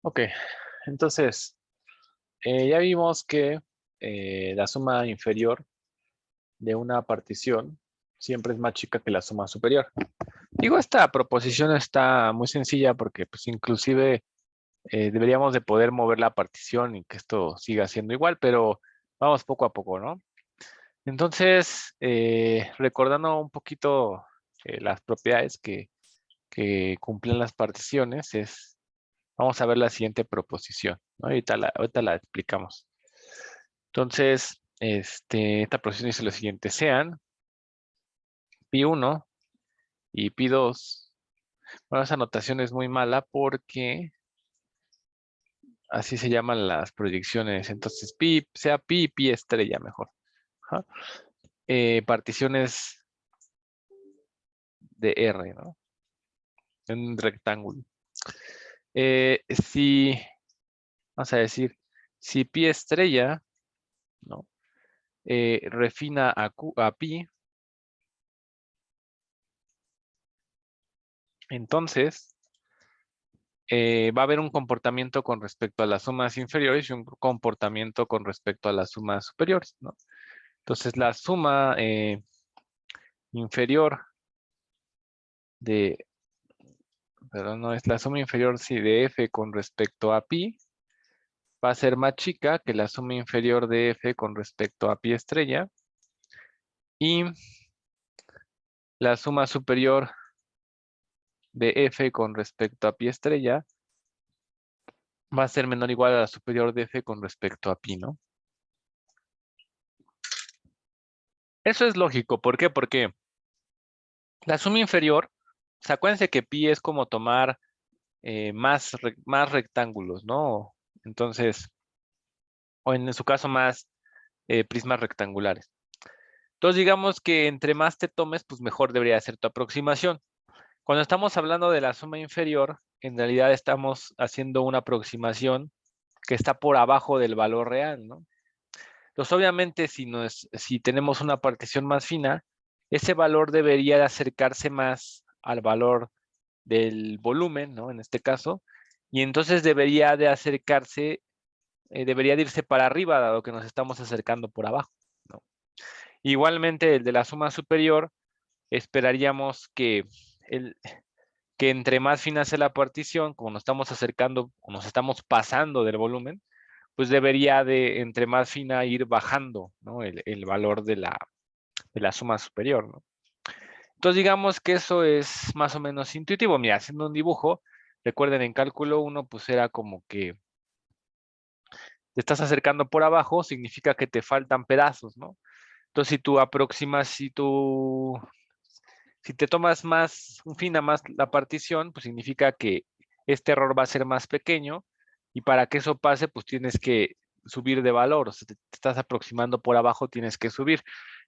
Ok, entonces ya vimos que la suma inferior de una partición siempre es más chica que la suma superior. Digo, esta proposición está muy sencilla porque pues inclusive deberíamos de poder mover la partición y que esto siga siendo igual, pero vamos poco a poco, ¿no? Entonces, recordando un poquito las propiedades que cumplen las particiones, vamos a ver la siguiente proposición, ¿no? Ahorita la explicamos. Entonces, esta proposición dice lo siguiente: sean pi1 y pi2. Bueno, esa notación es muy mala porque así se llaman las proyecciones. Entonces, sea pi y pi estrella mejor. Ajá. Particiones de R, ¿no? En un rectángulo. Si, vamos a decir, si pi estrella, ¿no? Refina a pi, entonces va a haber un comportamiento con respecto a las sumas inferiores y un comportamiento con respecto a las sumas superiores, ¿no? Entonces la suma inferior de, perdón, no es la suma inferior, sí, de f con respecto a pi va a ser más chica que la suma inferior de f con respecto a pi estrella, y la suma superior de f con respecto a pi estrella va a ser menor o igual a la superior de f con respecto a pi, ¿no? Eso es lógico. ¿Por qué? Porque la suma inferior, o sea, acuérdense que pi es como tomar más rectángulos, ¿no? Entonces, o en su caso más prismas rectangulares. Entonces, digamos que entre más te tomes, pues mejor debería ser tu aproximación. Cuando estamos hablando de la suma inferior, en realidad estamos haciendo una aproximación que está por abajo del valor real, ¿no? Entonces, obviamente, si tenemos una partición más fina, ese valor debería de acercarse más al valor del volumen, ¿no? En este caso, y entonces debería de acercarse, debería de irse para arriba, dado que nos estamos acercando por abajo, ¿no? Igualmente, el de la suma superior, esperaríamos el, que entre más fina sea la partición, como nos estamos acercando o nos estamos pasando del volumen, pues debería de, entre más fina, ir bajando, ¿no? El valor de la suma superior, ¿no? Entonces digamos que eso es más o menos intuitivo. Mira, haciendo un dibujo, recuerden en cálculo 1, pues era como que te estás acercando por abajo, significa que te faltan pedazos, ¿no? Entonces si tú aproximas, si te tomas más, fina más la partición, pues significa que este error va a ser más pequeño, y para que eso pase, pues tienes que subir de valor. O sea, te estás aproximando por abajo, tienes que subir.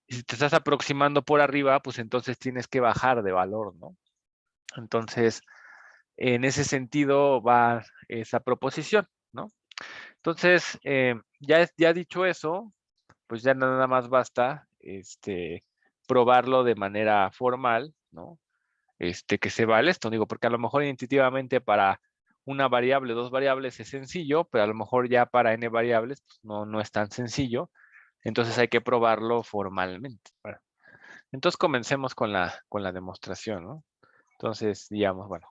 Y si te estás aproximando por arriba, pues entonces tienes que bajar de valor, ¿no? Entonces, en ese sentido va esa proposición, ¿no? Entonces, ya dicho eso, pues ya nada más basta probarlo de manera formal, ¿no? Que se vale esto, digo, porque a lo mejor intuitivamente para una variable, dos variables es sencillo, pero a lo mejor ya para n variables pues no es tan sencillo. Entonces hay que probarlo formalmente. Bueno, entonces comencemos con la demostración, ¿no? Entonces, digamos, bueno,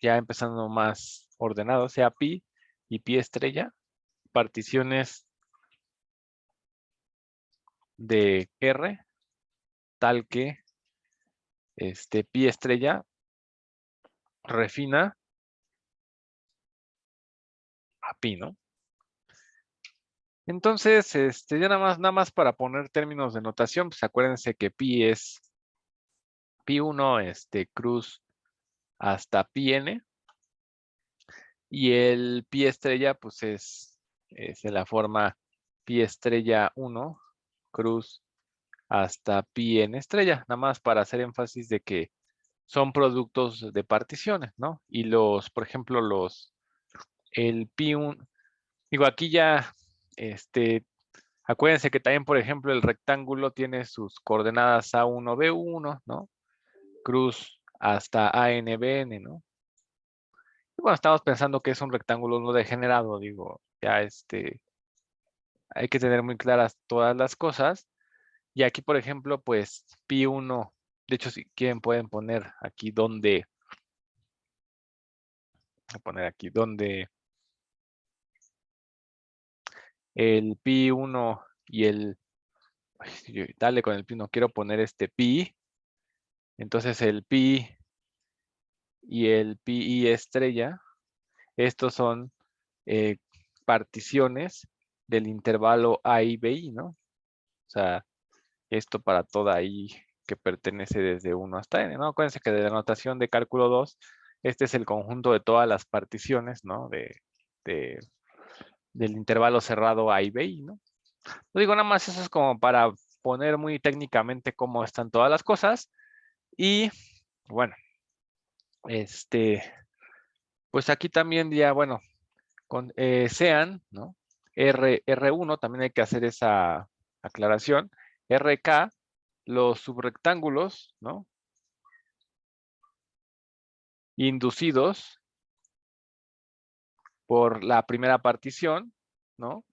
ya empezando más ordenado, sea pi y pi estrella, particiones de R, tal que pi estrella refina a pi, ¿no? Entonces, ya nada más para poner términos de notación, pues acuérdense que pi es pi1, cruz hasta pi n, y el pi estrella, pues es de la forma pi estrella 1, cruz hasta pi n estrella, nada más para hacer énfasis de que son productos de particiones, ¿no? Y por ejemplo, el pi1, digo, aquí ya, acuérdense que también, por ejemplo, el rectángulo tiene sus coordenadas A1, B1, ¿no? Cruz hasta ANBN, ¿no? Bueno, estamos pensando que es un rectángulo no degenerado, digo, ya hay que tener muy claras todas las cosas. Y aquí, por ejemplo, pues pi1, de hecho, si quieren pueden poner aquí donde, voy a poner aquí donde el pi1 y el, dale con el pi1, quiero poner este pi, entonces el pi y el pi estrella, estos son eh, particiones del intervalo a y b, ¿no? O sea, esto para toda i que pertenece desde 1 hasta n, ¿no? Acuérdense que de la notación de cálculo 2, este es el conjunto de todas las particiones, ¿no? De- del intervalo cerrado a y b, ¿no? No digo nada más, eso es como para poner muy técnicamente cómo están todas las cosas. Y bueno, pues aquí también ya, bueno, con sean, ¿no? R1, también hay que hacer esa aclaración. RK, los subrectángulos, ¿no? Inducidos por la primera partición, ¿no?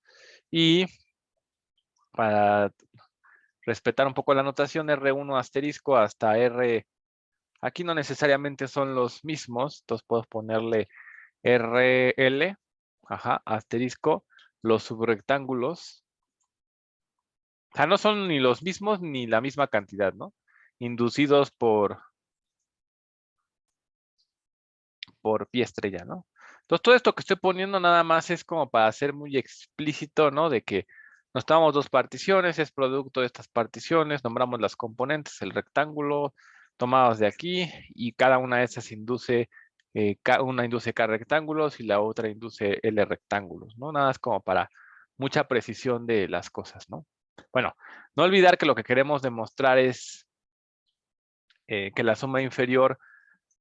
Y para respetar un poco la notación, R1 asterisco hasta R, aquí no necesariamente son los mismos, entonces puedo ponerle RL, ajá, asterisco, los subrectángulos. O sea, no son ni los mismos ni la misma cantidad, ¿no? Inducidos por pi estrella, ¿no? Entonces, todo esto que estoy poniendo nada más es como para ser muy explícito, ¿no? De que nos tomamos dos particiones, es producto de estas particiones, nombramos las componentes, el rectángulo, tomados de aquí, y cada una de esas induce, una induce K rectángulos y la otra induce L rectángulos, ¿no? Nada más como para mucha precisión de las cosas, ¿no? Bueno, no olvidar que lo que queremos demostrar es que la suma inferior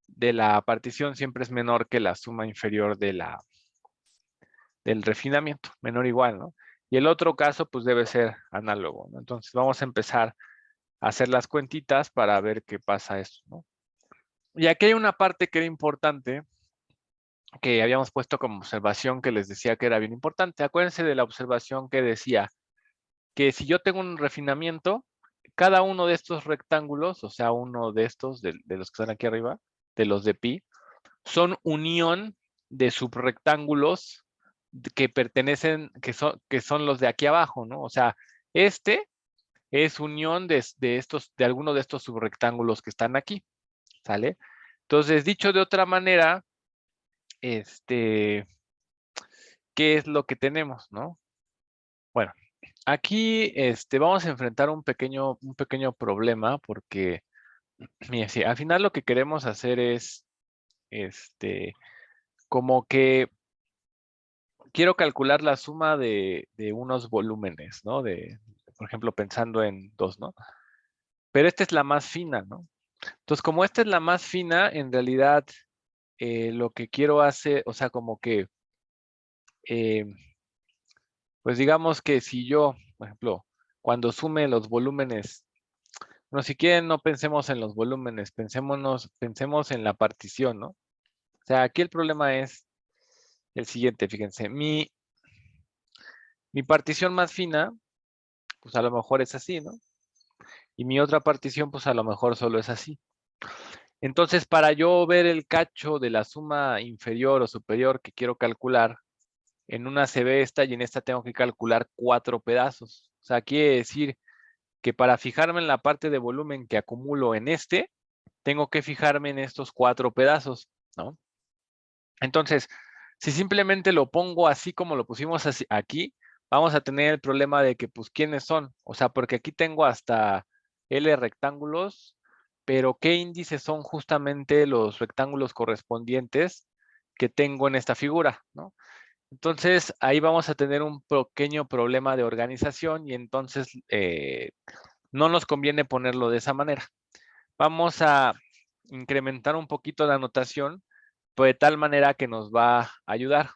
de la partición siempre es menor que la suma inferior del refinamiento, menor o igual, ¿no? Y el otro caso, pues debe ser análogo, ¿no? Entonces vamos a empezar a hacer las cuentitas para ver qué pasa eso, ¿no? Y aquí hay una parte que era importante, que habíamos puesto como observación que les decía que era bien importante. Acuérdense de la observación que decía que si yo tengo un refinamiento, cada uno de estos rectángulos, o sea, uno de estos, de los que están aquí arriba, de los de pi, son unión de subrectángulos que pertenecen, que son los de aquí abajo, ¿no? O sea, este es unión de estos, de alguno de estos subrectángulos que están aquí, ¿sale? Entonces, dicho de otra manera, ¿qué es lo que tenemos, no? Bueno, aquí, vamos a enfrentar un pequeño problema porque, mire, sí, al final lo que queremos hacer es, como que quiero calcular la suma de unos volúmenes, ¿no? Por ejemplo, pensando en dos, ¿no? Pero esta es la más fina, ¿no? Entonces, como esta es la más fina, en realidad lo que quiero hacer, o sea, como que, eh, pues digamos que si yo, por ejemplo, cuando sume los volúmenes, bueno, si quieren, no pensemos en los volúmenes, pensemos en la partición, ¿no? O sea, aquí el problema es el siguiente, fíjense, mi partición más fina, pues a lo mejor es así, ¿no? Y mi otra partición, pues a lo mejor solo es así. Entonces, para yo ver el cacho de la suma inferior o superior que quiero calcular, en una se ve esta y en esta tengo que calcular 4 pedazos. O sea, quiere decir que para fijarme en la parte de volumen que acumulo en tengo que fijarme en estos 4 pedazos, ¿no? Entonces, si simplemente lo pongo así como lo pusimos aquí, vamos a tener el problema de que, pues, ¿quiénes son? O sea, porque aquí tengo hasta L rectángulos, pero ¿qué índices son justamente los rectángulos correspondientes que tengo en esta figura, ¿no? Entonces, ahí vamos a tener un pequeño problema de organización y entonces no nos conviene ponerlo de esa manera. Vamos a incrementar un poquito la notación pues, de tal manera que nos va a ayudar.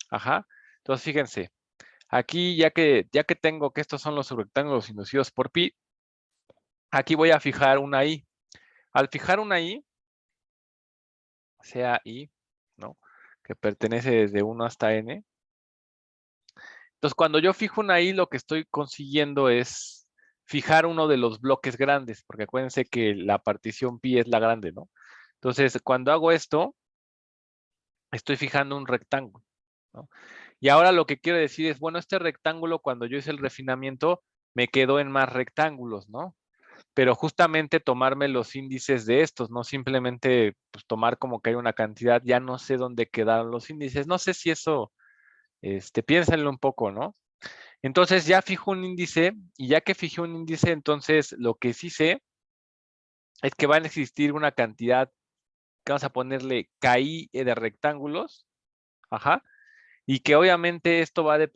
Ajá. Entonces, fíjense, aquí ya que tengo que estos son los subrectángulos inducidos por pi, aquí voy a fijar una i. Al fijar una i, sea i, ¿no? que pertenece desde 1 hasta n. Entonces, cuando yo fijo una i, lo que estoy consiguiendo es fijar uno de los bloques grandes, porque acuérdense que la partición pi es la grande, ¿no? Entonces, cuando hago esto, estoy fijando un rectángulo, ¿no? Y ahora lo que quiero decir es, bueno, este rectángulo, cuando yo hice el refinamiento, me quedó en más rectángulos, ¿no? Pero justamente tomarme los índices de estos, no simplemente pues, tomar como que hay una cantidad, ya no sé dónde quedaron los índices, no sé si eso, piénsenlo un poco, ¿no? Entonces ya fijo un índice y ya que fijé un índice, entonces lo que sí sé es que van a existir una cantidad que vamos a ponerle KI de rectángulos, ajá, y que obviamente esto va de,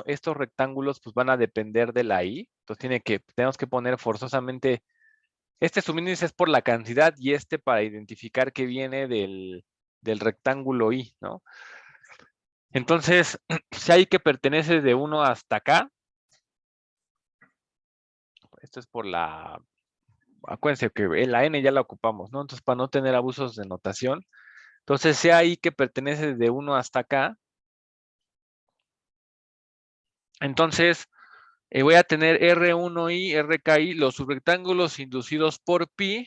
estos rectángulos pues van a depender de la I, entonces tenemos que poner forzosamente, este subíndice es por la cantidad y este para identificar que viene del rectángulo I, ¿no? Entonces, si hay que pertenece de 1 hasta acá, esto es por la, acuérdense que la n ya la ocupamos, ¿no? Entonces, para no tener abusos de notación, entonces sea ahí que pertenece de 1 hasta acá, entonces voy a tener R1i, RKI, los subrectángulos inducidos por pi,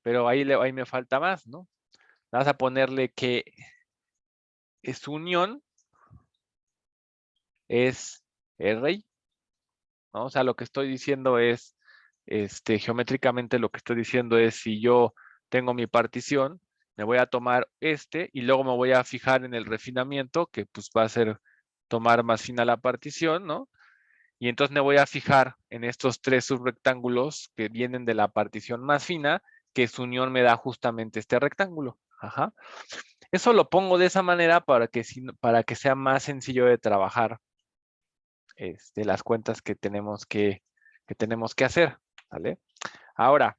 pero ahí me falta más, ¿no? Vas a ponerle que su unión es RI, ¿no? O sea, lo que estoy diciendo es, geométricamente lo que estoy diciendo es si yo tengo mi partición, me voy a tomar y luego me voy a fijar en el refinamiento, que pues va a ser tomar más fina la partición, ¿no? Y entonces me voy a fijar en estos 3 subrectángulos que vienen de la partición más fina, que su unión me da justamente este rectángulo. Ajá. Eso lo pongo de esa manera para que sea más sencillo de trabajar las cuentas que tenemos que hacer, ¿vale? Ahora,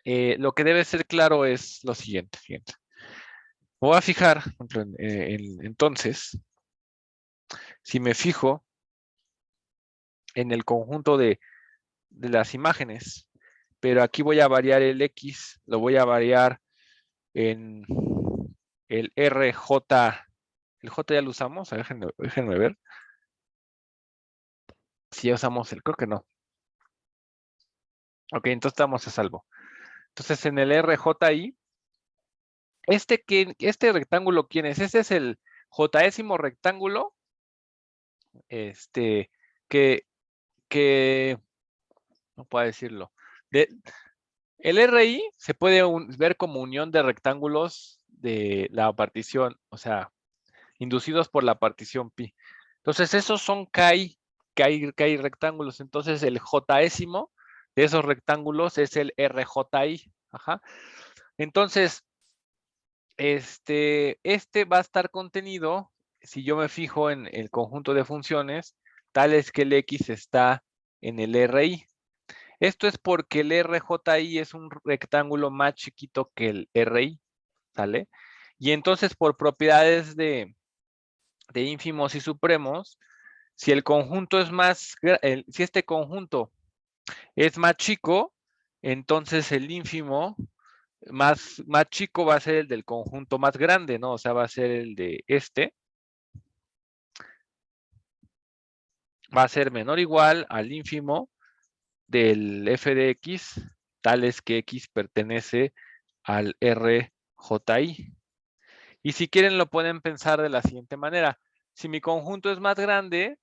lo que debe ser claro es lo siguiente, fíjense. Me voy a fijar, por ejemplo, entonces, si me fijo en el conjunto de las imágenes, pero aquí voy a variar el X, lo voy a variar en el RJ, el J ya lo usamos, déjenme ver, si ya usamos creo que no. Ok, entonces estamos a salvo. Entonces en el RJI, este rectángulo, ¿quién es? Este es el Jésimo rectángulo, que, que, no puedo decirlo. El RI se puede ver como unión de rectángulos de la partición, o sea, inducidos por la partición pi. Entonces, esos son KI rectángulos. Entonces, el Jésimo de esos rectángulos es el RJI. Ajá. Entonces, va a estar contenido, si yo me fijo en el conjunto de funciones, tal es que el X está en el RI. Esto es porque el RJI es un rectángulo más chiquito que el RI, ¿sale? Y entonces, por propiedades de ínfimos y supremos, si el conjunto es si este conjunto es más chico, entonces el ínfimo más chico va a ser el del conjunto más grande, ¿no? O sea, va a ser el de va a ser menor o igual al ínfimo del f de x, tal es que x pertenece al RJI. Y si quieren lo pueden pensar de la siguiente manera. Si mi conjunto es más grande,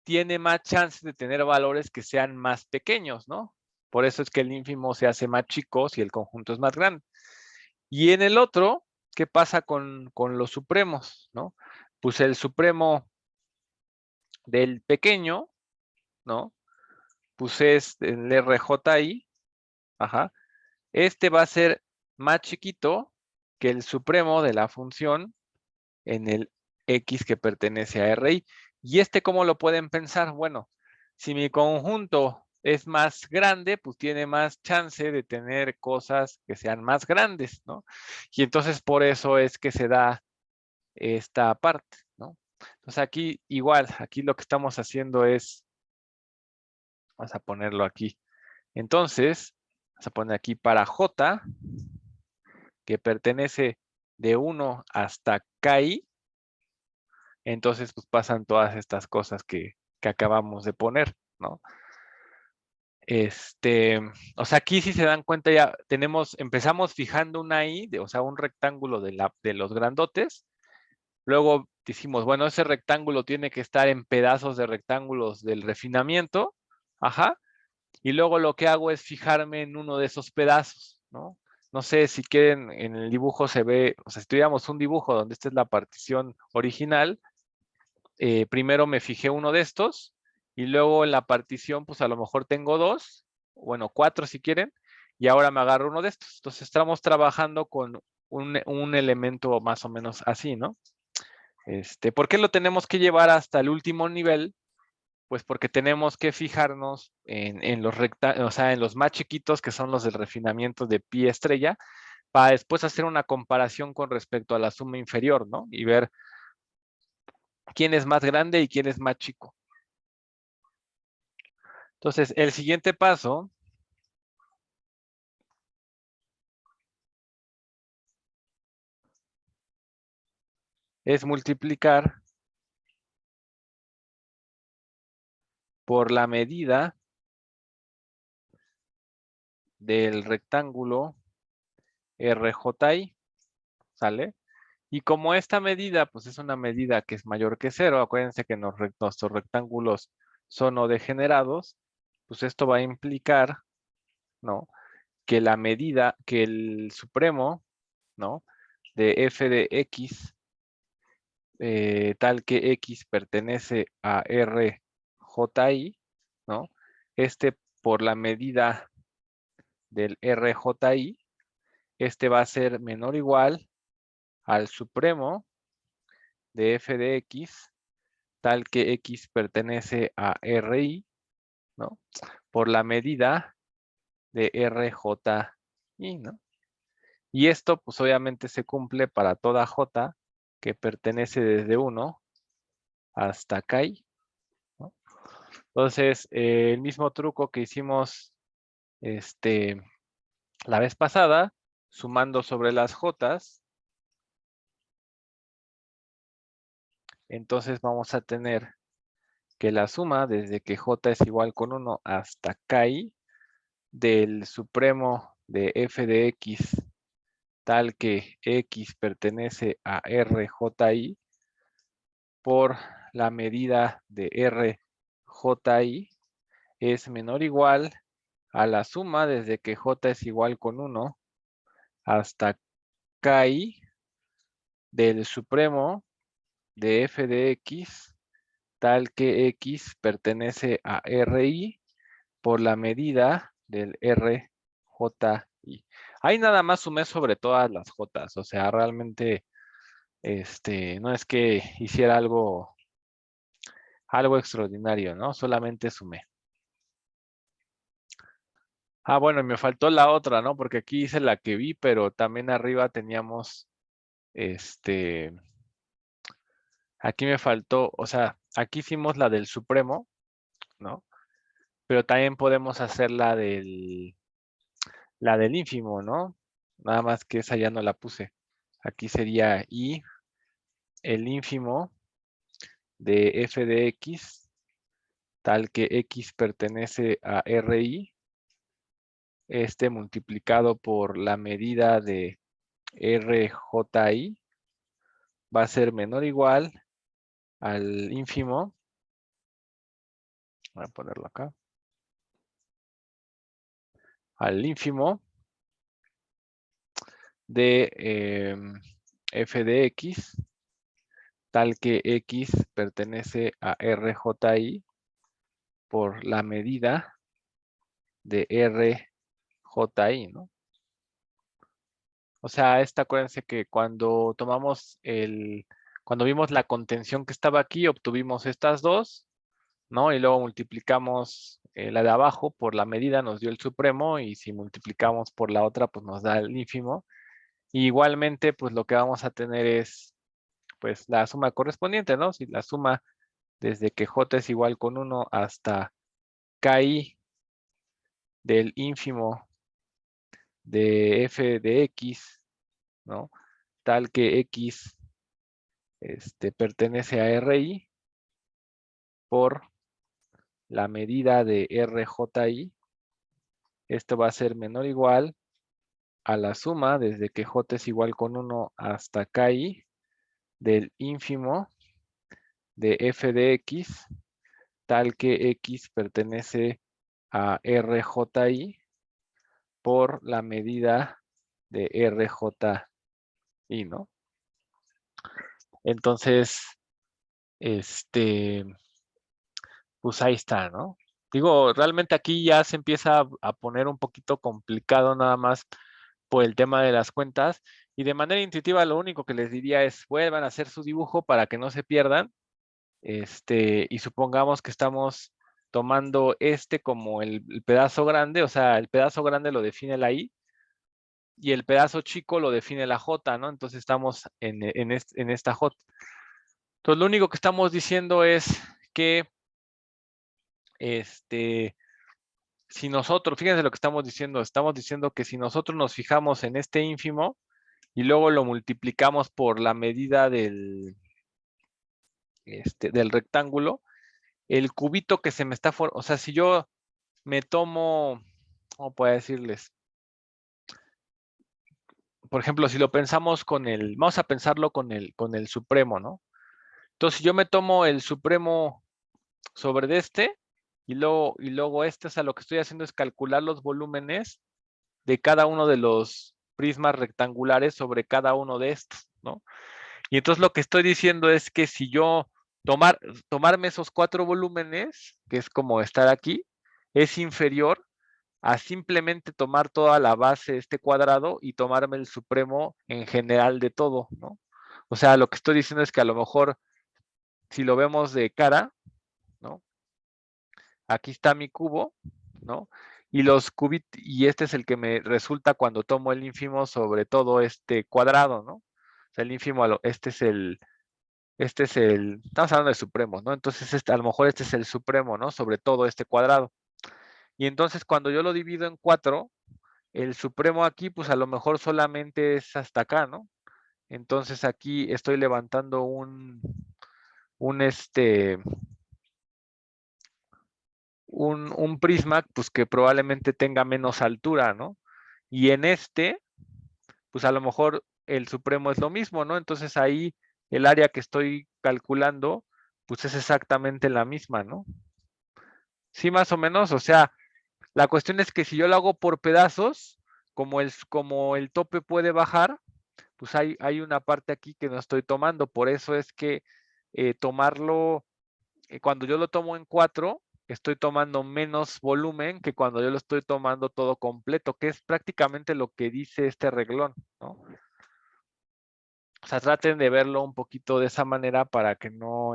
tiene más chances de tener valores que sean más pequeños, ¿no? Por eso es que el ínfimo se hace más chico si el conjunto es más grande. Y en el otro, ¿qué pasa con los supremos, no? Pues el supremo del pequeño, ¿no? Pues es el RJI, ajá. Este va a ser más chiquito que el supremo de la función en el X que pertenece a RI. ¿Y cómo lo pueden pensar? Bueno, si mi conjunto es más grande, pues tiene más chance de tener cosas que sean más grandes, ¿no? Y entonces por eso es que se da esta parte, ¿no? Entonces aquí igual, aquí lo que estamos haciendo es, vamos a ponerlo aquí. Entonces, vamos a poner aquí para J, que pertenece de 1 hasta KI, entonces pues pasan todas estas cosas que acabamos de poner, ¿no? O sea, aquí si se dan cuenta ya empezamos fijando una I, o sea, un rectángulo de los grandotes. Luego decimos, bueno, ese rectángulo tiene que estar en pedazos de rectángulos del refinamiento. Ajá. Y luego lo que hago es fijarme en uno de esos pedazos, ¿no? No sé si quieren, en el dibujo se ve, o sea, si tuviéramos un dibujo donde esta es la partición original, primero me fijé uno de estos y luego en la partición, pues a lo mejor tengo dos, bueno, cuatro si quieren, y ahora me agarro uno de estos. Entonces estamos trabajando con un elemento más o menos así, ¿no? ¿Por qué lo tenemos que llevar hasta el último nivel? Pues porque tenemos que fijarnos en los o sea, en los más chiquitos, que son los del refinamiento de pi estrella, para después hacer una comparación con respecto a la suma inferior, ¿no? Y ver quién es más grande y quién es más chico. Entonces, el siguiente paso es multiplicar por la medida del rectángulo RJI, ¿sale? Y como esta medida, pues es una medida que es mayor que 0, acuérdense que nuestros rectángulos son no degenerados, pues esto va a implicar, ¿no? Que la medida, que el supremo, ¿no? De f de x, tal que x pertenece a RJI, ¿no? Por la medida del RJI, va a ser menor o igual al supremo de f de x, tal que x pertenece a RI, ¿no? Por la medida de RJI, ¿no? Y esto, pues obviamente se cumple para toda J que pertenece desde 1 hasta KI, ¿no? Entonces, el mismo truco que hicimos la vez pasada, sumando sobre las Jotas, entonces vamos a tener que la suma desde que J es igual con 1 hasta KI del supremo de f de x tal que x pertenece a RJI por la medida de RJI es menor o igual a la suma desde que J es igual con 1 hasta KI del supremo de f de x tal que x pertenece a RI por la medida del RJI. Ahí nada más sumé sobre todas las Jotas, o sea, realmente no es que hiciera algo extraordinario, ¿no? Solamente sumé. Ah, bueno, y me faltó la otra, ¿no? Porque aquí hice la que vi, pero también arriba teníamos, aquí me faltó, o sea, aquí hicimos la del Supremo, ¿no? Pero también podemos hacer la del ínfimo, ¿no? Nada más que esa ya no la puse. Aquí sería I, el ínfimo de f de x, tal que x pertenece a RI, multiplicado por la medida de RJI, va a ser menor o igual al ínfimo, voy a ponerlo acá, al ínfimo de f de x, tal que x pertenece a RJI por la medida de RJI, ¿no? O sea, acuérdense que cuando cuando vimos la contención que estaba aquí, obtuvimos estas dos, ¿no? Y luego multiplicamos la de abajo por la medida, nos dio el supremo, y si multiplicamos por la otra, pues nos da el ínfimo. Y igualmente, pues lo que vamos a tener es, pues, la suma correspondiente, ¿no? Si la suma desde que j es igual con 1 hasta KI del ínfimo de f de x, ¿no? tal que X pertenece a RI por la medida de RJI. Esto va a ser menor o igual a la suma desde que J es igual con 1 hasta KI del ínfimo de f de X, tal que X pertenece a RJI por la medida de RJI, ¿no? Entonces, pues ahí está, ¿no? Digo, realmente aquí ya se empieza a poner un poquito complicado nada más por el tema de las cuentas, y de manera intuitiva lo único que les diría es vuelvan a hacer su dibujo para que no se pierdan, y supongamos que estamos tomando como el pedazo grande, o sea, el pedazo grande lo define la I, y el pedazo chico lo define la J, ¿no? Entonces estamos en esta J. Entonces lo único que estamos diciendo es que, si nosotros, fíjense lo que estamos diciendo que si nosotros nos fijamos en este ínfimo y luego lo multiplicamos por la medida del rectángulo, el cubito que se me está formando, o sea, si yo me tomo, ¿cómo puedo decirles? Por ejemplo, si lo pensamos vamos a pensarlo con el supremo, ¿no? Entonces, si yo me tomo el supremo sobre de y luego o sea, lo que estoy haciendo es calcular los volúmenes de cada uno de los prismas rectangulares sobre cada uno de estos, ¿no? Y entonces lo que estoy diciendo es que si yo tomarme esos 4 volúmenes, que es como estar aquí, es inferior a simplemente tomar toda la base de este cuadrado y tomarme el supremo en general de todo, ¿no? O sea, lo que estoy diciendo es que a lo mejor, si lo vemos de cara, ¿no? Aquí está mi cubo, ¿no? Y este es el que me resulta cuando tomo el ínfimo sobre todo este cuadrado, ¿no? O sea, el ínfimo, estamos hablando de supremos, ¿no? Entonces, a lo mejor este es el supremo, ¿no? Sobre todo este cuadrado. Y entonces, cuando yo lo divido en 4, el supremo aquí, pues a lo mejor solamente es hasta acá, ¿no? Entonces, aquí estoy levantando un, un prisma, pues que probablemente tenga menos altura, ¿no? Y en pues a lo mejor el supremo es lo mismo, ¿no? Entonces ahí el área que estoy calculando, pues es exactamente la misma, ¿no? Sí, más o menos, o sea, la cuestión es que si yo lo hago por pedazos, como el tope puede bajar, pues hay una parte aquí que no estoy tomando, por eso es que cuando yo lo tomo en 4, estoy tomando menos volumen que cuando yo lo estoy tomando todo completo, que es prácticamente lo que dice este reglón, ¿no? O sea, traten de verlo un poquito de esa manera para que no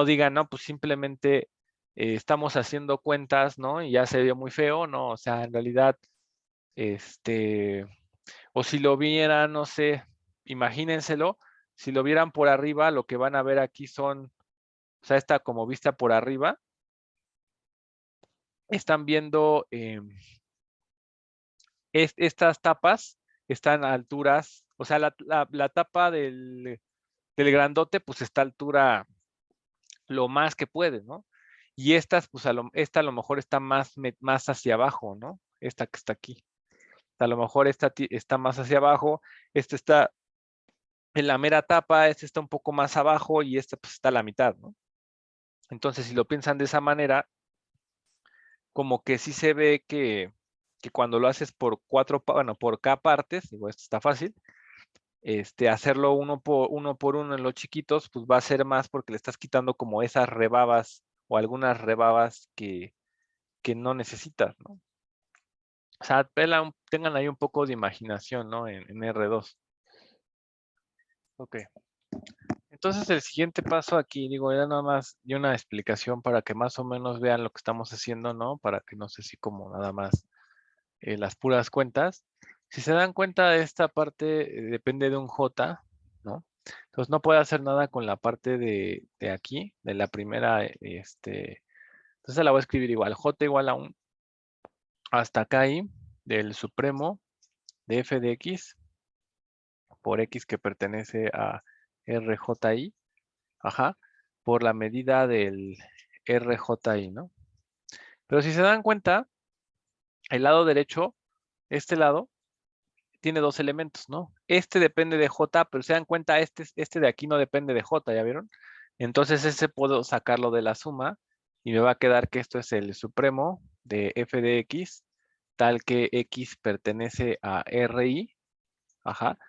digan, no, pues simplemente estamos haciendo cuentas, ¿no? Y ya se vio muy feo, ¿no? O sea, en realidad, o si lo vieran, no sé, imagínenselo, si lo vieran por arriba, lo que van a ver aquí son, o sea, esta como vista por arriba, están viendo estas tapas, están a alturas, o sea, la tapa del grandote, pues está a altura lo más que puede, ¿no? Y estas, pues esta a lo mejor está más hacia abajo, ¿no? Esta que está aquí. A lo mejor esta está más hacia abajo, esta está en la mera tapa, esta está un poco más abajo y esta pues está a la mitad, ¿no? Entonces, si lo piensan de esa manera, como que sí se ve que cuando lo haces por por K partes, digo, esto está fácil, hacerlo uno por uno en los chiquitos, pues va a ser más porque le estás quitando como esas rebabas o algunas rebabas que no necesitas, ¿no? O sea, tengan ahí un poco de imaginación, ¿no? En R2. Ok. Entonces el siguiente paso aquí, digo, era nada más de una explicación para que más o menos vean lo que estamos haciendo, ¿no? Para que no sé si como nada más las puras cuentas. Si se dan cuenta de esta parte, depende de un J, ¿no? Entonces no puede hacer nada con la parte de aquí, de la primera, entonces la voy a escribir igual, J igual a un hasta acá ahí, del supremo de f de x por X que pertenece a RJI, ajá, por la medida del RJI, ¿no? Pero si se dan cuenta, el lado derecho, este lado, tiene dos elementos, ¿no? Este depende de J, pero se dan cuenta, este de aquí no depende de J, ¿ya vieron? Entonces ese puedo sacarlo de la suma y me va a quedar que esto es el supremo de f de x, tal que x pertenece a RI, ajá,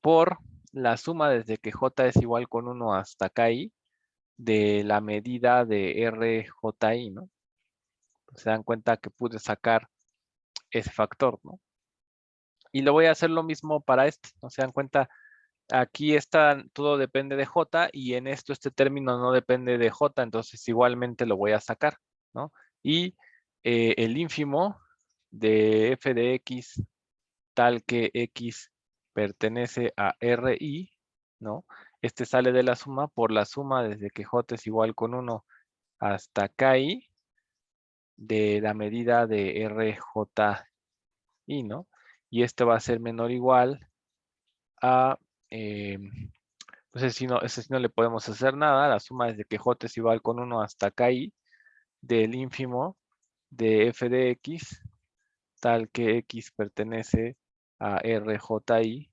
por la suma desde que J es igual con 1 hasta KI de la medida de RJI, ¿no? Se dan cuenta que pude sacar ese factor, ¿no? Y lo voy a hacer lo mismo para este, ¿no? Se dan cuenta, aquí está, todo depende de J y en esto este término no depende de J, entonces igualmente lo voy a sacar, ¿no? Y el ínfimo de f de x tal que x pertenece a RI, ¿no? Este sale de la suma por la suma desde que J es igual con 1 hasta KI de la medida de RJI, ¿no? Y este va a ser menor o igual a, pues ese sí no le podemos hacer nada, la suma desde que J es igual con 1 hasta KI del ínfimo de f de x tal que x pertenece a RJI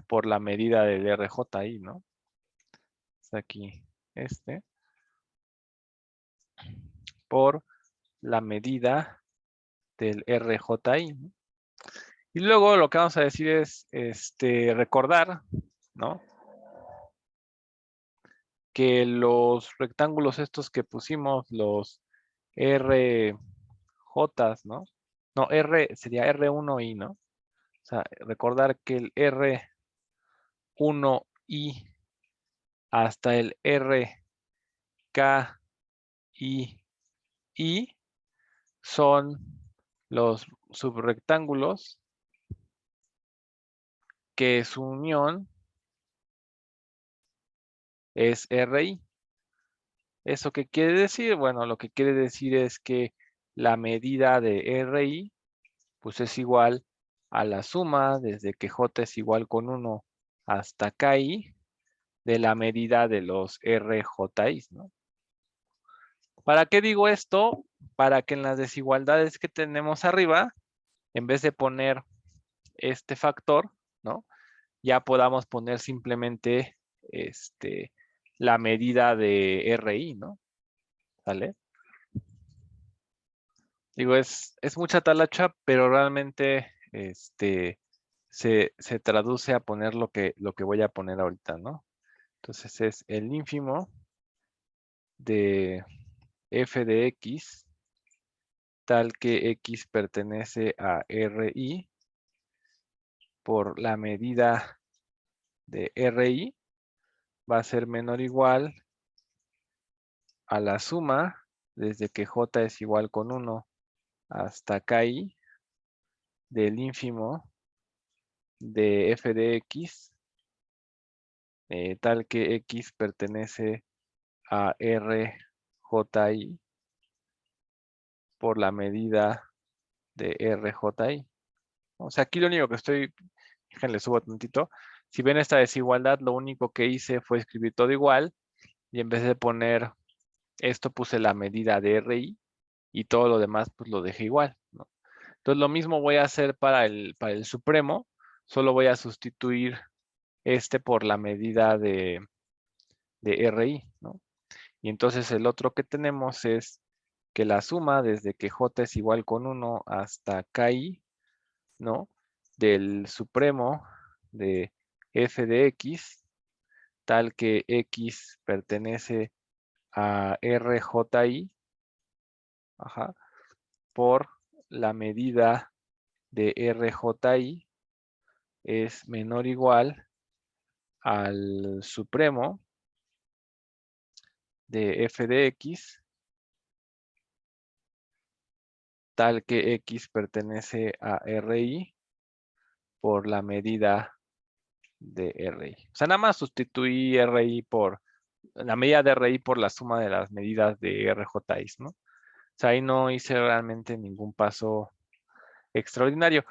por la medida del RJI, ¿no? Es aquí por la medida del RJI, ¿no? Y luego lo que vamos a decir es recordar, ¿no? Que los rectángulos estos que pusimos, los RJ, ¿no? No, R sería R1I, ¿no? O sea, recordar que el R1I hasta el RKI son los subrectángulos que su unión es RI. ¿Eso qué quiere decir? Bueno, lo que quiere decir es que la medida de RI pues es igual a la suma desde que J es igual con 1 hasta KI de la medida de los RJIs, ¿no? ¿Para qué digo esto? Para que en las desigualdades que tenemos arriba, en vez de poner este factor, ¿no? Ya podamos poner simplemente la medida de RI, ¿no? ¿Sale? Digo, es mucha talacha, pero realmente se traduce a poner lo que voy a poner ahorita, ¿no? Entonces es el ínfimo de f de x tal que x pertenece a RI por la medida de RI va a ser menor o igual a la suma desde que J es igual con 1 hasta KI del ínfimo de f de x tal que x pertenece a RJI por la medida de RJI. O sea, aquí lo único que estoy, déjenle subo tantito. Si ven esta desigualdad, lo único que hice fue escribir todo igual y en vez de poner esto puse la medida de RI y todo lo demás pues lo dejé igual, ¿no? Entonces lo mismo voy a hacer para el supremo, solo voy a sustituir por la medida de RI, ¿no? Y entonces el otro que tenemos es que la suma desde que J es igual con 1 hasta KI, ¿no? Del supremo de f de x, tal que x pertenece a RJI, ajá, por la medida de RJI es menor o igual al supremo de f de x, tal que x pertenece a RI por la medida de RI. O sea, nada más sustituí RI por la medida de RI por la suma de las medidas de RJIs, ¿no? O sea, ahí no hice realmente ningún paso extraordinario.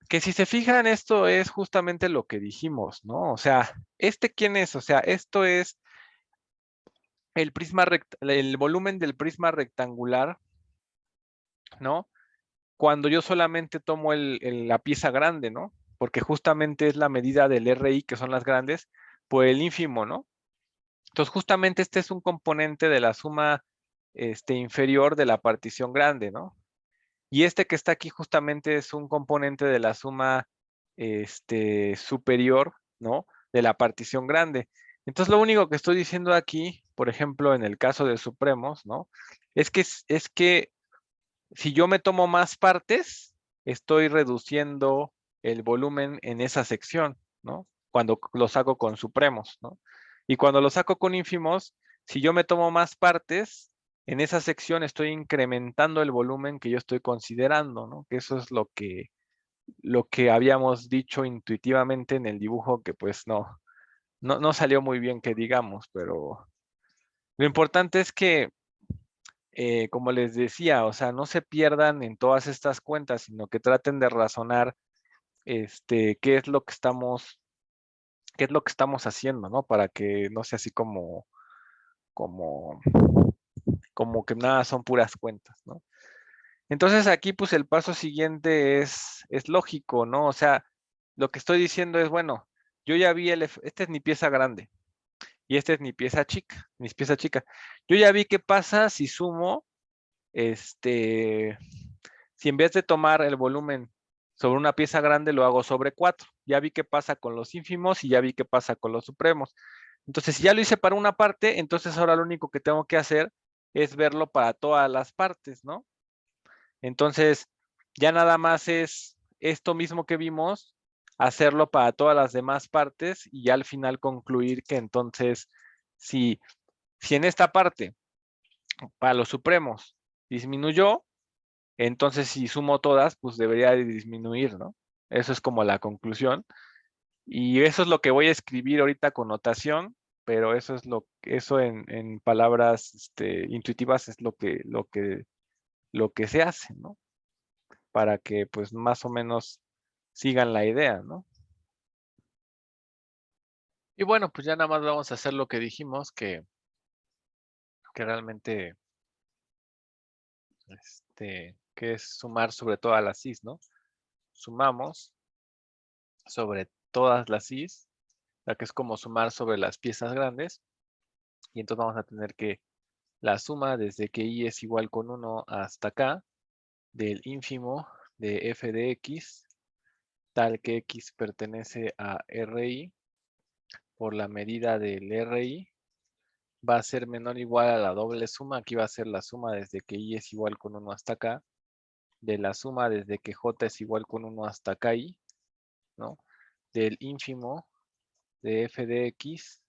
Que si se fijan, esto es justamente lo que dijimos, ¿no? O sea, ¿quién es? O sea, esto es el volumen del prisma rectangular, ¿no? Cuando yo solamente tomo la pieza grande, ¿no? Porque justamente es la medida del RI, que son las grandes, por el ínfimo, ¿no? Entonces, justamente este es un componente de la suma inferior de la partición grande, ¿no? Y este que está aquí justamente es un componente de la suma superior, ¿no? De la partición grande. Entonces, lo único que estoy diciendo aquí, por ejemplo, en el caso de supremos, ¿no? Es que si yo me tomo más partes, estoy reduciendo el volumen en esa sección, ¿no? Cuando lo saco con supremos, ¿no? Y cuando lo saco con ínfimos, si yo me tomo más partes, en esa sección estoy incrementando el volumen que yo estoy considerando, ¿no? Que eso es lo que habíamos dicho intuitivamente en el dibujo, que pues no salió muy bien que digamos, pero lo importante es que como les decía, o sea, no se pierdan en todas estas cuentas, sino que traten de razonar qué es lo que estamos haciendo, ¿no? Para que no sea así como, como que nada son puras cuentas, ¿no? Entonces aquí pues el paso siguiente es lógico, ¿no? O sea, lo que estoy diciendo es, bueno, yo ya vi esta es mi pieza grande y esta es mi pieza chica. Yo ya vi qué pasa si sumo si en vez de tomar el volumen sobre una pieza grande, lo hago sobre 4. Ya vi qué pasa con los ínfimos y ya vi qué pasa con los supremos. Entonces, si ya lo hice para una parte, entonces ahora lo único que tengo que hacer es verlo para todas las partes, ¿no? Entonces, ya nada más es esto mismo que vimos, hacerlo para todas las demás partes y ya al final concluir que entonces, si, si en esta parte, para los supremos, disminuyó, entonces, si sumo todas, pues debería de disminuir, ¿no? Eso es como la conclusión. Y eso es lo que voy a escribir ahorita con notación, pero eso en palabras intuitivas es lo que se hace, ¿no? Para que pues más o menos sigan la idea, ¿no? Y bueno, pues ya nada más vamos a hacer lo que dijimos, que realmente, que es sumar sobre todas las cis, ¿no? Sumamos sobre todas las cis, la que es como sumar sobre las piezas grandes, y entonces vamos a tener que la suma desde que i es igual con 1 hasta acá, del ínfimo de f de x, tal que x pertenece a RI, por la medida del RI, va a ser menor o igual a la doble suma. Aquí va a ser la suma desde que i es igual con 1 hasta acá, de la suma desde que j es igual con 1 hasta acá i, ¿no? Del ínfimo de f de x,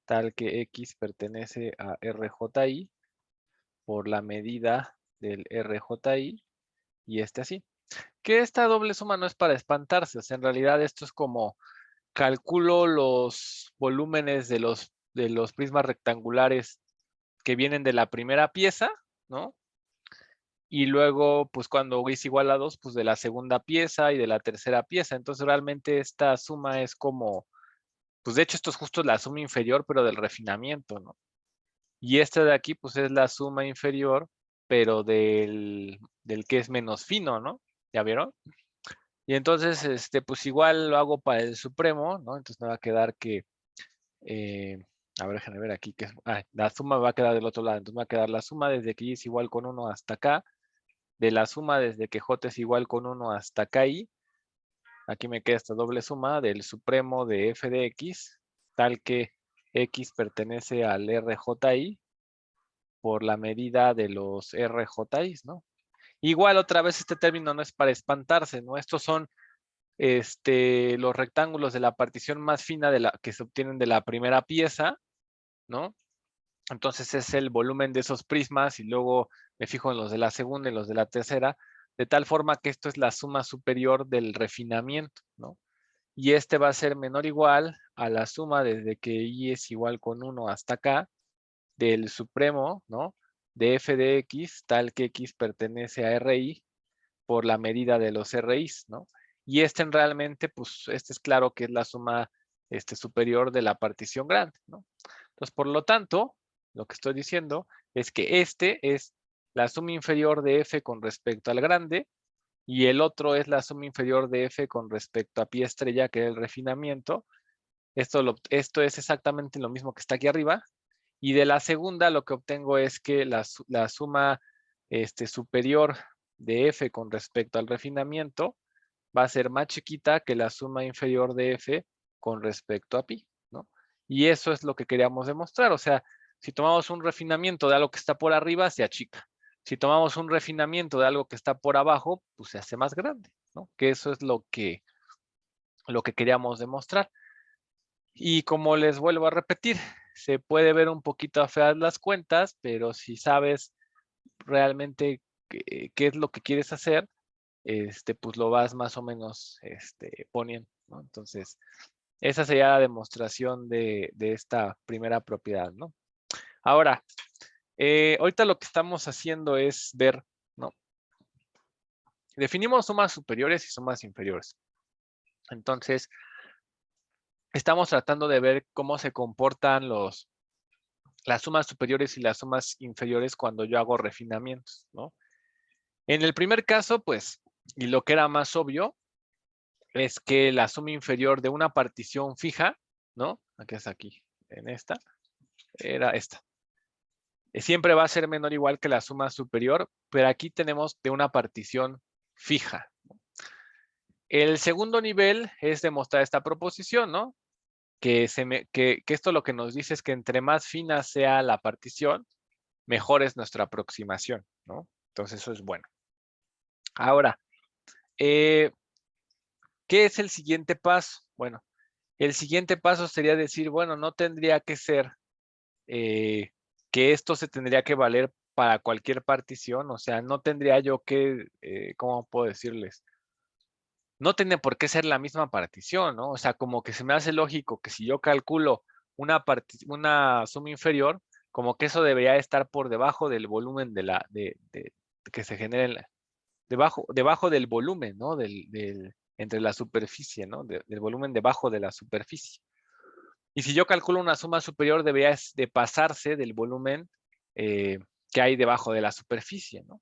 tal que x pertenece a RJI, por la medida del RJI, y así. Que esta doble suma no es para espantarse, o sea, en realidad esto es como calculo los volúmenes de los prismas rectangulares que vienen de la primera pieza, ¿no? Y luego, pues cuando es igual a 2, pues de la segunda pieza y de la tercera pieza. Entonces, realmente esta suma es como, pues de hecho esto es justo la suma inferior, pero del refinamiento, ¿no? Y esta de aquí, pues es la suma inferior, pero del que es menos fino, ¿no? ¿Ya vieron? Y entonces, pues igual lo hago para el supremo, ¿no? Entonces me va a quedar que, eh, a ver, déjenme ver aquí, la suma va a quedar del otro lado. Entonces me va a quedar la suma desde que y es igual con 1 hasta acá, de la suma desde que j es igual con 1 hasta acá y, aquí me queda esta doble suma del supremo de f de x, tal que x pertenece al RJI, por la medida de los RJIs, ¿no? Igual otra vez este término no es para espantarse, ¿no? Estos son los rectángulos de la partición más fina que se obtienen de la primera pieza, ¿no? Entonces es el volumen de esos prismas y luego me fijo en los de la segunda y los de la tercera, de tal forma que esto es la suma superior del refinamiento, ¿no? Y este va a ser menor o igual a la suma desde que i es igual con 1 hasta acá, del supremo, ¿no? De f de x, tal que x pertenece a RI, por la medida de los RIs, ¿no? y este realmente, pues, este es claro que es la suma superior de la partición grande, ¿no? Entonces, por lo tanto, lo que estoy diciendo es que este es la suma inferior de f con respecto al grande, y el otro es la suma inferior de f con respecto a pi estrella, que es el refinamiento. Esto es exactamente lo mismo que está aquí arriba. Y de la segunda lo que obtengo es que la suma superior de f con respecto al refinamiento va a ser más chiquita que la suma inferior de f con respecto a pi, ¿no? Y eso es lo que queríamos demostrar. O sea, si tomamos un refinamiento de algo que está por arriba, se achica. Si tomamos un refinamiento de algo que está por abajo, pues se hace más grande, ¿no? Que eso es lo que queríamos demostrar. Y como les vuelvo a repetir, se puede ver un poquito feas las cuentas, pero si sabes realmente qué es lo que quieres hacer, pues lo vas más o menos poniendo, ¿no? Entonces, esa sería la demostración de esta primera propiedad, ¿no? Ahora, ahorita lo que estamos haciendo es ver, ¿no? Definimos sumas superiores y sumas inferiores. Entonces, estamos tratando de ver cómo se comportan las sumas superiores y las sumas inferiores cuando yo hago refinamientos, ¿no? En el primer caso, pues, y lo que era más obvio, es que la suma inferior de una partición fija, ¿no? Aquí es aquí, en esta, era esta. Siempre va a ser menor o igual que la suma superior, pero aquí tenemos de una partición fija. El segundo nivel es demostrar esta proposición, ¿no? Que esto lo que nos dice es que entre más fina sea la partición, mejor es nuestra aproximación, ¿no? Entonces eso es bueno. Ahora, ¿qué es el siguiente paso? Bueno, el siguiente paso sería decir, bueno, no tendría que ser que esto se tendría que valer para cualquier partición, o sea, no tendría yo que, ¿cómo puedo decirles? No tiene por qué ser la misma partición, ¿no? O sea, como que se me hace lógico que si yo calculo una suma inferior, como que eso debería estar por debajo del volumen que se genere, debajo del volumen, ¿no? Entre la superficie, ¿no? Del volumen debajo de la superficie. Y si yo calculo una suma superior, debería de pasarse del volumen que hay debajo de la superficie, ¿no?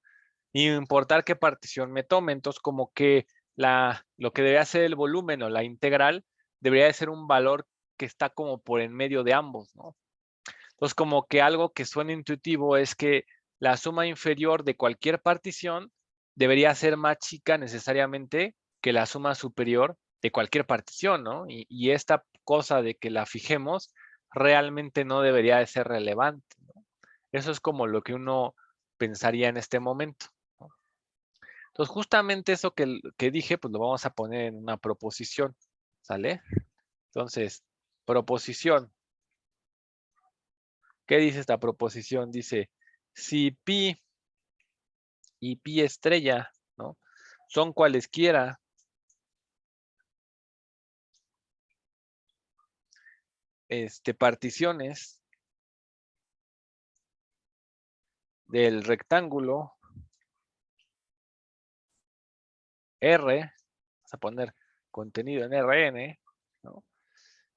Y no importar qué partición me tome. Entonces, como que lo que debería ser el volumen o la integral debería de ser un valor que está como por en medio de ambos, ¿no? Entonces, como que algo que suena intuitivo es que la suma inferior de cualquier partición debería ser más chica necesariamente que la suma superior de cualquier partición, ¿no? Y esta cosa de que la fijemos realmente no debería de ser relevante, ¿no? Eso es como lo que uno pensaría en este momento, ¿no? Entonces, justamente eso que dije, pues lo vamos a poner en una proposición, ¿sale? Entonces, proposición. ¿Qué dice esta proposición? Dice, si pi y pi estrella, ¿no? Son cualesquiera particiones del rectángulo R, vamos a poner contenido en Rn, ¿no?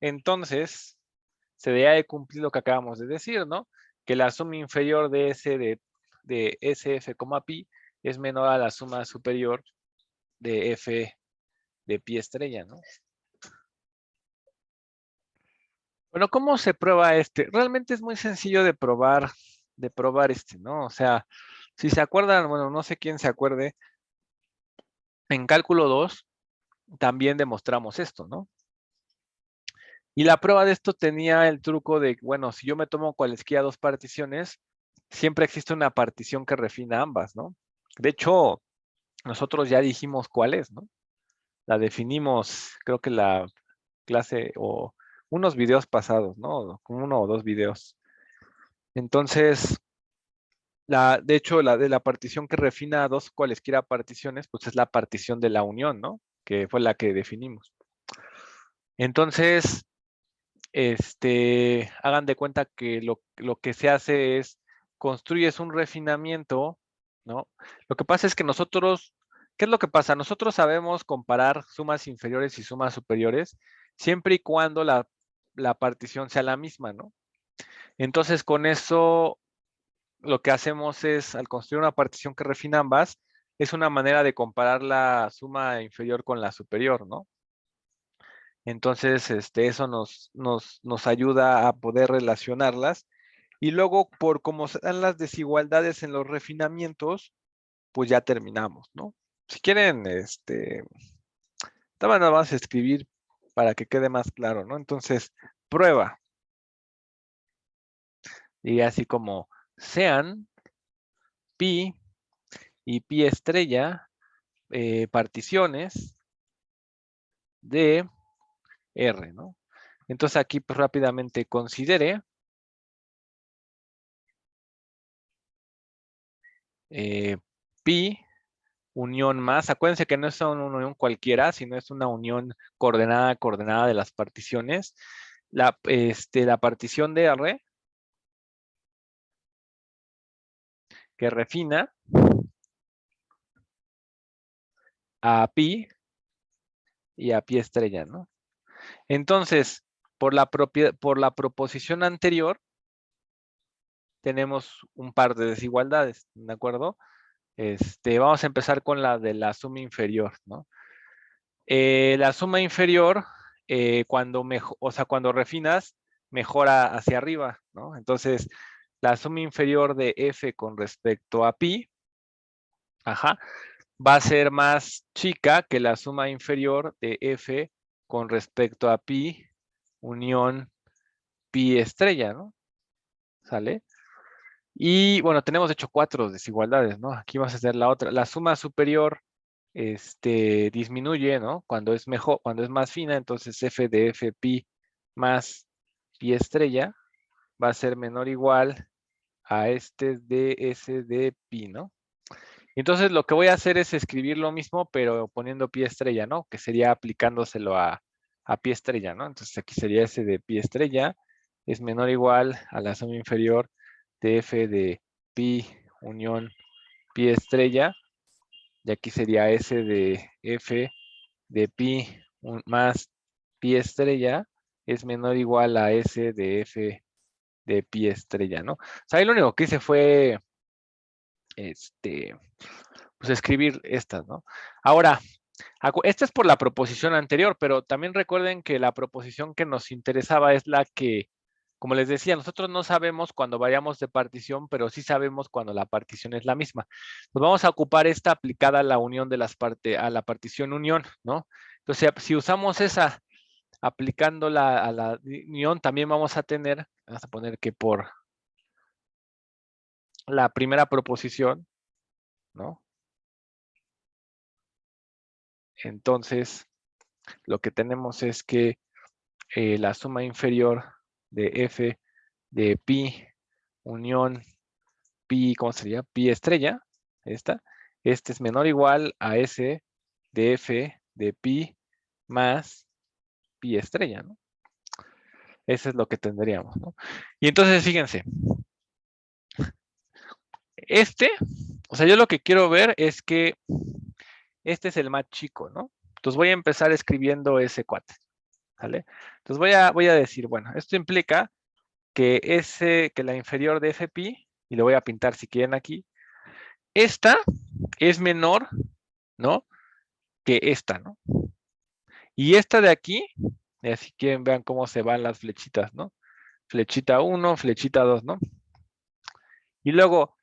Entonces, se debería de cumplir lo que acabamos de decir, ¿no? Que la suma inferior de S de SF, pi es menor a la suma superior de F de pi estrella, ¿no? Bueno, ¿cómo se prueba este? Realmente es muy sencillo de probar ¿no? O sea, si se acuerdan, bueno, no sé quién se acuerde, en cálculo 2 también demostramos esto, ¿no? Y la prueba de esto tenía el truco de, bueno, si yo me tomo cualesquiera dos particiones, siempre existe una partición que refina ambas, ¿no? De hecho, nosotros ya dijimos cuál es, ¿no? La definimos, creo que la clase o unos videos pasados, ¿no? Como uno o dos videos. Entonces, de hecho, la de la partición que refina a dos cualesquiera particiones, pues es la partición de la unión, ¿no? Que fue la que definimos. Entonces, hagan de cuenta que lo que se hace es construyes un refinamiento, ¿no? Lo que pasa es que nosotros ¿Qué es lo que pasa? Nosotros sabemos comparar sumas inferiores y sumas superiores siempre y cuando la partición sea la misma, ¿no? Entonces, con eso, lo que hacemos es, al construir una partición que refina ambas, es una manera de comparar la suma inferior con la superior, ¿no? Entonces, eso nos ayuda a poder relacionarlas. Y luego, por cómo se dan las desigualdades en los refinamientos, pues ya terminamos, ¿no? Si quieren, nada más a escribir para que quede más claro, ¿no? Entonces, prueba. Y así como sean pi y pi estrella particiones de R, ¿no? Entonces aquí pues, rápidamente considere pi unión más. Acuérdense que no es una unión cualquiera, sino es una unión coordenada de las particiones. La partición de R que refina a pi y a pi estrella, ¿no? Entonces, por la proposición anterior, tenemos un par de desigualdades, ¿de acuerdo? Vamos a empezar con la de la suma inferior, ¿no? La suma inferior, cuando refinas, mejora hacia arriba, ¿no? Entonces, la suma inferior de f con respecto a pi, ajá, va a ser más chica que la suma inferior de f con respecto a pi unión pi estrella, ¿no? ¿Sale? Y bueno, tenemos de hecho 4 desigualdades, ¿no? Aquí vamos a hacer la otra. La suma superior disminuye, ¿no? Cuando es mejor, cuando es más fina, entonces f de f pi más pi estrella va a ser menor o igual a este de s de pi, ¿no? Entonces lo que voy a hacer es escribir lo mismo, pero poniendo pi estrella, ¿no? Que sería aplicándoselo a pi estrella, ¿no? Entonces aquí sería s de pi estrella es menor o igual a la suma inferior de f de pi unión pi estrella, y aquí sería s de f de pi más pi estrella es menor o igual a s de f de pi estrella, ¿no? O sea, ahí lo único que hice fue, pues escribir estas, ¿no? Ahora, esta es por la proposición anterior, pero también recuerden que la proposición que nos interesaba es la que, como les decía, nosotros no sabemos cuando vayamos de partición, pero sí sabemos cuando la partición es la misma. Pues vamos a ocupar esta aplicada a la unión de a la partición unión, ¿no? Entonces, si usamos esa aplicándola a la unión, también vamos a poner que por la primera proposición, ¿no? Entonces, lo que tenemos es que la suma inferior de f de pi unión pi, ¿cómo sería? Pi estrella, este es menor o igual a s de f de pi más pi estrella, ¿no? Eso es lo que tendríamos, ¿no? Y entonces, fíjense, o sea, yo lo que quiero ver es que este es el más chico, ¿no? Entonces voy a empezar escribiendo ese cuate, ¿vale? Entonces voy a decir, bueno, esto implica que la inferior de fpi, y le voy a pintar si quieren aquí, esta es menor, ¿no? Que esta, ¿no? Y esta de aquí, si quieren vean cómo se van las flechitas, ¿no? Flechita 1, flechita 2, ¿no? Y luego,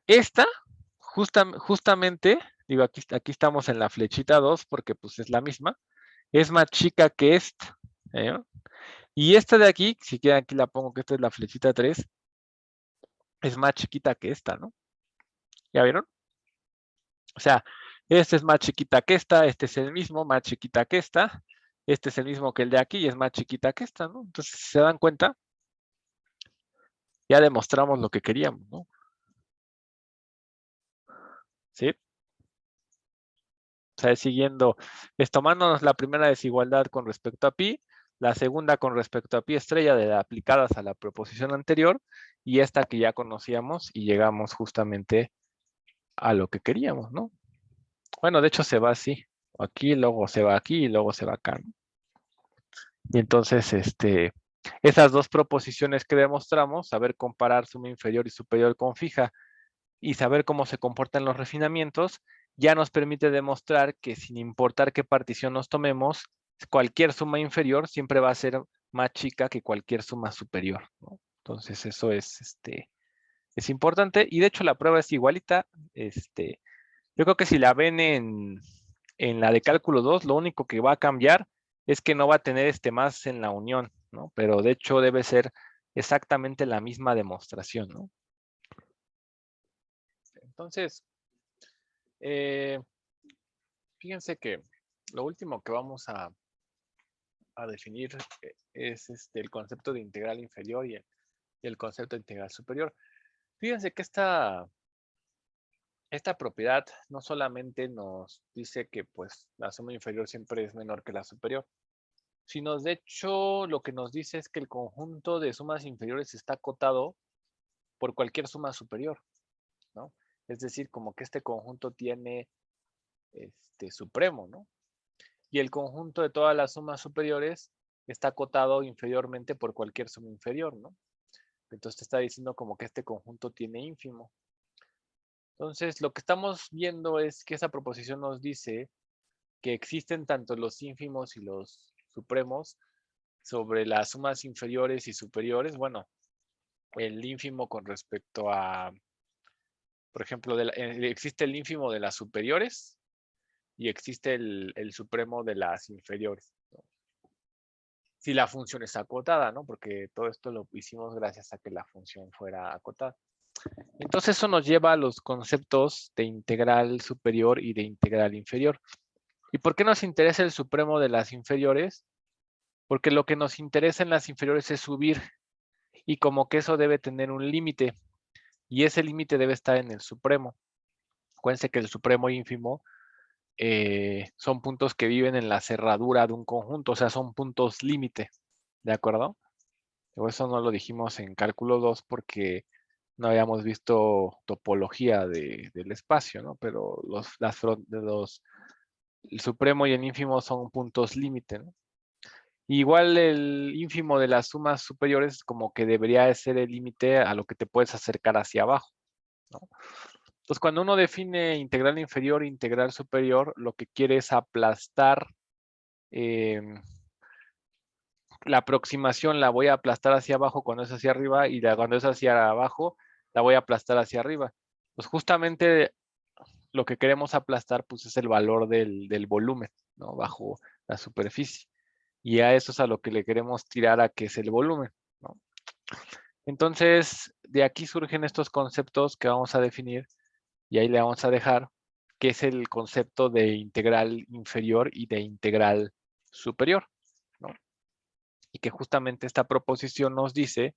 esta, justamente, digo, aquí estamos en la flechita 2 porque pues es la misma, es más chica que esta, ¿eh? Y esta de aquí, si quieren aquí la pongo que esta es la flechita 3, es más chiquita que esta, ¿no? ¿Ya vieron? O sea, esta es más chiquita que esta, este es el mismo, más chiquita que esta, este es el mismo que el de aquí y es más chiquita que esta, ¿no? Entonces, si se dan cuenta, ya demostramos lo que queríamos, ¿no? ¿Sí? O sea, siguiendo, tomándonos la primera desigualdad con respecto a pi, la segunda con respecto a pi estrella aplicadas a la proposición anterior y esta que ya conocíamos y llegamos justamente a lo que queríamos, ¿no? Bueno, de hecho se va así. Aquí, luego se va aquí y luego se va acá, ¿no? Y entonces, esas dos proposiciones que demostramos, saber comparar suma inferior y superior con fija y saber cómo se comportan los refinamientos, ya nos permite demostrar que sin importar qué partición nos tomemos, cualquier suma inferior siempre va a ser más chica que cualquier suma superior, ¿no? Entonces, eso es importante. Y de hecho, la prueba es igualita. Yo creo que si la ven en la de cálculo 2, lo único que va a cambiar es que no va a tener más en la unión, ¿no? Pero de hecho debe ser exactamente la misma demostración, ¿no? Entonces, eh, fíjense que lo último que vamos a definir es el concepto de integral inferior y el concepto de integral superior. Fíjense que esta propiedad no solamente nos dice que pues la suma inferior siempre es menor que la superior, sino de hecho lo que nos dice es que el conjunto de sumas inferiores está acotado por cualquier suma superior, ¿no? Es decir, como que este conjunto tiene supremo, ¿no? Y el conjunto de todas las sumas superiores está acotado inferiormente por cualquier suma inferior, ¿no? Entonces te está diciendo como que este conjunto tiene ínfimo. Entonces, lo que estamos viendo es que esa proposición nos dice que existen tanto los ínfimos y los supremos sobre las sumas inferiores y superiores. Bueno, el ínfimo con respecto a, por ejemplo, existe el ínfimo de las superiores y existe el supremo de las inferiores, ¿no? Si la función es acotada, ¿no? Porque todo esto lo hicimos gracias a que la función fuera acotada. Entonces eso nos lleva a los conceptos de integral superior y de integral inferior. ¿Y por qué nos interesa el supremo de las inferiores? Porque lo que nos interesa en las inferiores es subir y como que eso debe tener un límite y ese límite debe estar en el supremo. Acuérdense que el supremo ínfimo son puntos que viven en la cerradura de un conjunto, o sea, son puntos límite, ¿de acuerdo? O eso no lo dijimos en cálculo 2 porque no habíamos visto topología del espacio, ¿no? Pero el supremo y el ínfimo son puntos límite, ¿no? Igual el ínfimo de las sumas superiores como que debería ser el límite a lo que te puedes acercar hacia abajo, ¿no? Entonces, cuando uno define integral inferior e integral superior, lo que quiere es aplastar la aproximación, la voy a aplastar hacia abajo cuando es hacia arriba y cuando es hacia abajo, la voy a aplastar hacia arriba. Pues justamente lo que queremos aplastar pues es el valor del volumen, ¿no? Bajo la superficie. Y a eso es a lo que le queremos tirar a que es el volumen, ¿no? Entonces, de aquí surgen estos conceptos que vamos a definir y ahí le vamos a dejar, que es el concepto de integral inferior y de integral superior, ¿no? Y que justamente esta proposición nos dice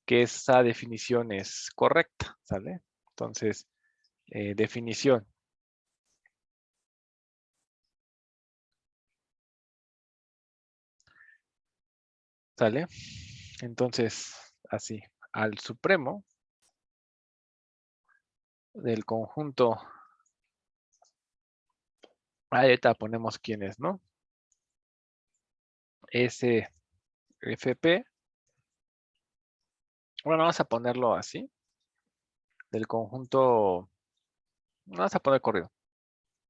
que esa definición es correcta, ¿sale? Entonces, definición, ¿sale? Entonces, así, al supremo del conjunto, ahorita ponemos quién es, ¿no? SFP, bueno, vamos a ponerlo así, del conjunto, vamos a poner corrido,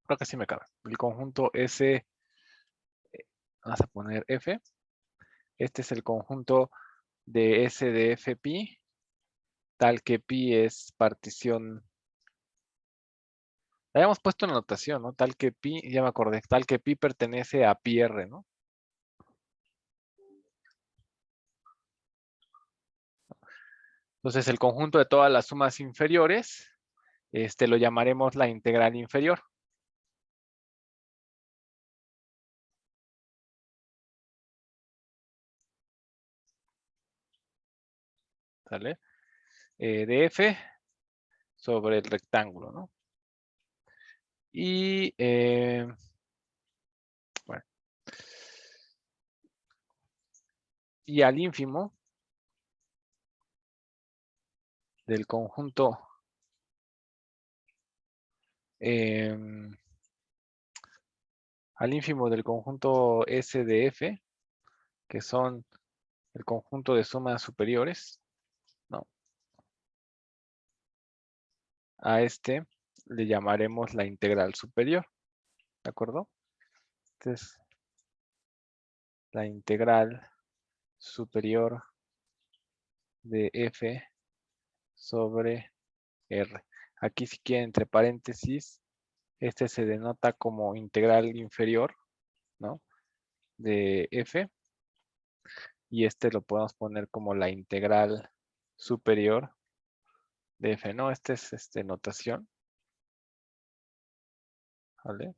creo que sí me cabe, el conjunto S, vamos a poner F, este es el conjunto de S de F pi, tal que pi es partición. Habíamos puesto una notación, ¿no? Tal que pi, ya me acordé, tal que pi pertenece a pi r, ¿no? Entonces el conjunto de todas las sumas inferiores, lo llamaremos la integral inferior, ¿sale? De f sobre el rectángulo, ¿no? Y, bueno, y al ínfimo del conjunto al ínfimo del conjunto S de F, que son el conjunto de sumas superiores, ¿no? A este le llamaremos la integral superior, ¿de acuerdo? Entonces, la integral superior de F sobre R. Aquí si quieren entre paréntesis, este se denota como integral inferior, ¿no? De F. Y este lo podemos poner como la integral superior de F, ¿no? Esta es notación, ¿vale?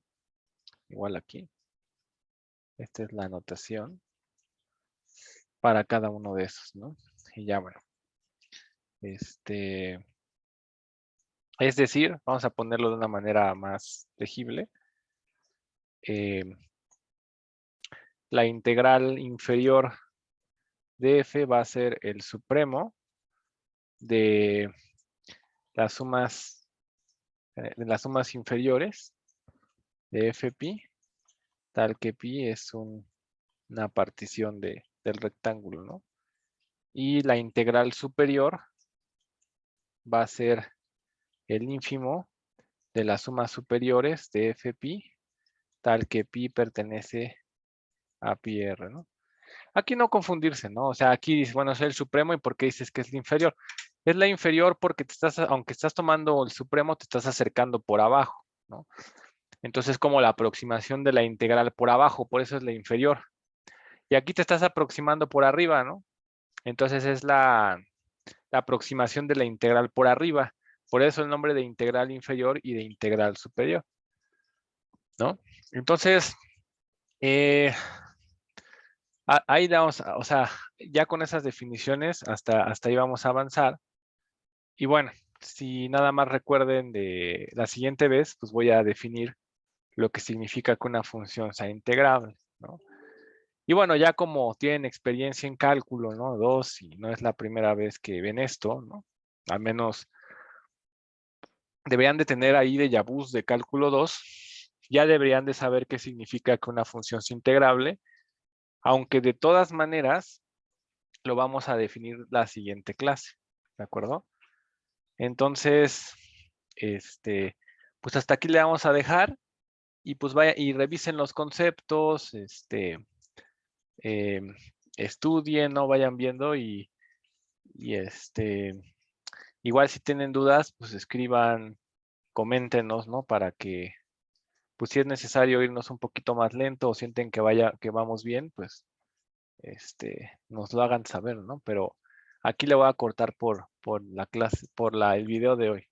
Igual aquí. Esta es la notación para cada uno de esos, ¿no? Y ya, bueno. Es decir, vamos a ponerlo de una manera más legible. La integral inferior de F va a ser el supremo de las sumas inferiores de F pi, tal que pi es una partición del rectángulo, ¿no? Y la integral superior va a ser el ínfimo de las sumas superiores de F pi, tal que pi pertenece a pi r, ¿no? Aquí no confundirse, ¿no? O sea, aquí dices, bueno, es el supremo, ¿y por qué dices que es la inferior? Es la inferior porque aunque estás tomando el supremo, te estás acercando por abajo, ¿no? Entonces, como la aproximación de la integral por abajo, por eso es la inferior. Y aquí te estás aproximando por arriba, ¿no? Entonces es la aproximación de la integral por arriba. Por eso el nombre de integral inferior y de integral superior, ¿no? Entonces, ahí vamos, o sea, ya con esas definiciones, hasta ahí vamos a avanzar. Y bueno, si nada más recuerden de la siguiente vez, pues voy a definir lo que significa que una función sea integrable, ¿no? Y bueno, ya como tienen experiencia en cálculo, ¿no? 2, y no es la primera vez que ven esto, ¿no? Al menos deberían de tener ahí déjà vus de cálculo 2, ya deberían de saber qué significa que una función sea integrable, aunque de todas maneras lo vamos a definir la siguiente clase, ¿de acuerdo? Entonces, pues hasta aquí le vamos a dejar y pues vaya y revisen los conceptos, eh, estudien, no vayan viendo y igual si tienen dudas, pues escriban, coméntenos, ¿no? Para que, pues si es necesario irnos un poquito más lento o sienten que vamos bien, pues nos lo hagan saber, ¿no? Pero aquí le voy a cortar por la clase, el video de hoy.